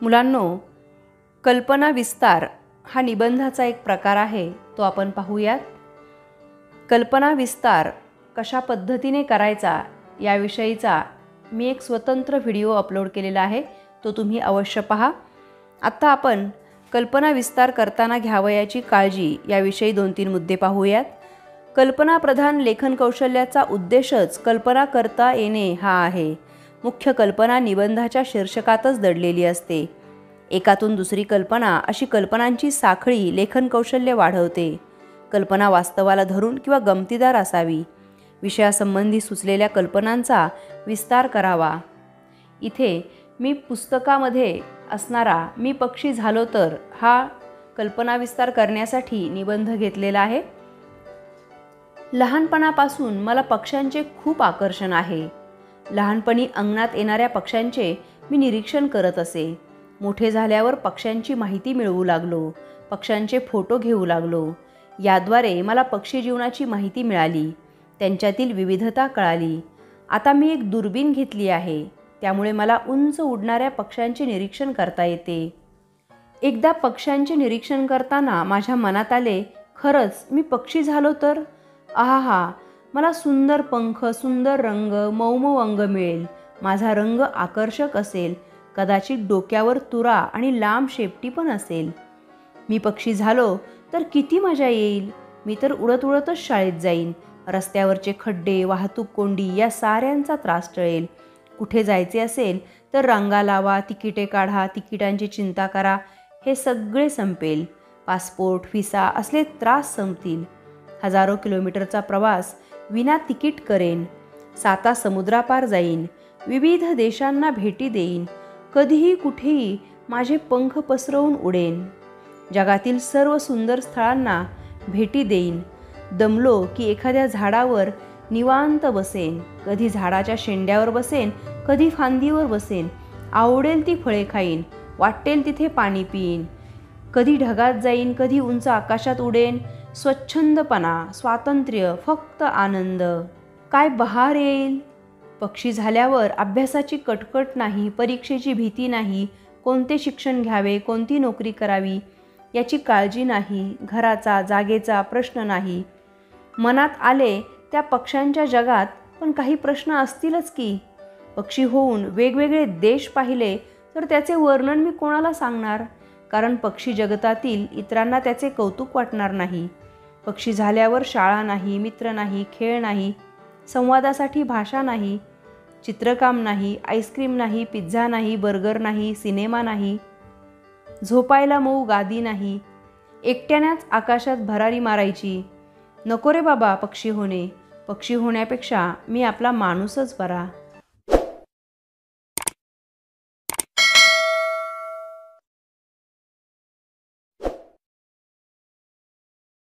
मुलांनो, कल्पना विस्तार हा निबंधाचा एक प्रकार आहे, तो आपण पाहूयात. कल्पना विस्तार कशा पद्धतीने करायचा याविषयीचा मी एक स्वतंत्र व्हिडिओ अपलोड केलेला आहे, तो तुम्ही अवश्य पहा. आत्ता आपण कल्पना विस्तार करताना घ्यावयाची काळजी याविषयी 2-3 मुद्दे पाहूयात. कल्पनाप्रधान लेखन कौशल्याचा उद्देशच कल्पना करता येणे हा आहे. मुख्य कल्पना निबंधाच्या शीर्षकातच दडलेली असते. एकातून दुसरी कल्पना अशी कल्पनांची साखळी लेखन कौशल्य वाढवते. कल्पना वास्तवाला धरून किंवा गमतीदार असावी. विषयासंबंधी सुचलेल्या कल्पनांचा विस्तार करावा. इथे मी पुस्तकामध्ये असणारा मी पक्षी झालो तर हा कल्पना विस्तार करण्यासाठी निबंध घेतलेला आहे. लहानपणापासून मला पक्ष्यांचे खूप आकर्षण आहे. लहानपणी अंगणात येणाऱ्या पक्ष्यांचे मी निरीक्षण करत असे. मोठे झाल्यावर पक्ष्यांची माहिती मिळवू लागलो. पक्ष्यांचे फोटो घेऊ लागलो. याद्वारे मला पक्षी जीवनाची माहिती मिळाली. त्यांच्यातील विविधता कळाली. आता मी एक दुर्बीण घेतली आहे. त्यामुळे मला उंच उडणाऱ्या पक्ष्यांचे निरीक्षण करता येते. एकदा पक्ष्यांचे निरीक्षण करताना माझ्या मनात आले, खरंच मी पक्षी झालो तर आहा, मला सुंदर पंख, सुंदर रंग, मऊ अंग मिळेल. माझा रंग आकर्षक असेल. कदाचित डोक्यावर तुरा आणि लांब शेपटी पण असेल. मी पक्षी झालो तर किती मजा येईल. मी तर उडत उडतच शाळेत जाईन. रस्त्यावरचे खड्डे, वाहतूक कोंडी या साऱ्यांचा त्रास टळेल. कुठे जायचे असेल तर रांगा लावा, तिकिटे काढा, तिकिटांची चिंता करा, हे सगळे संपेल. पासपोर्ट, व्हिसा असले त्रास संपतील. हजारो किलोमीटरचा प्रवास विना तिकीट करेन. 7 समुद्रापार जाईन. विविध देशांना भेटी देईन. कधीही कुठेही माझे पंख पसरवून उडेन. जगातील सर्व सुंदर स्थळांना भेटी देईन. दमलो की एखाद्या झाडावर निवांत बसेन. कधी झाडाच्या शेंड्यावर बसेन, कधी फांदीवर बसेन. आवडेल ती फळे खाईन. वाटेल तिथे पाणी पिईन. कधी ढगात जाईन, कधी उंच आकाशात उडेन. स्वच्छंदपणा, स्वातंत्र्य, फक्त आनंद. काय बहार येईल. पक्षी झाल्यावर अभ्यासाची कटकट नाही, परीक्षेची भीती नाही, कोणते शिक्षण घ्यावे, कोणती नोकरी करावी याची काळजी नाही, घराचा जागेचा प्रश्न नाही. मनात आले त्या पक्ष्यांच्या जगात पण काही प्रश्न असतीलच की. पक्षी होऊन वेगवेगळे देश पाहिले तर त्याचे वर्णन मी कोणाला सांगणार, कारण पक्षी जगतातील इतरांना त्याचे कौतुक वाटणार नाही. पक्षी झाल्यावर शाळा नाही, मित्र नाही, खेळ नाही, संवादासाठी भाषा नाही, चित्रकाम नाही, आईस्क्रीम नाही, पिझ्झा नाही, बर्गर नाही, सिनेमा नाही, झोपायला मऊ गादी नाही, एकट्यानेच आकाशात भरारी मारायची. नको रे बाबा पक्षी होणे. पक्षी होण्यापेक्षा मी आपला माणूसच बरा.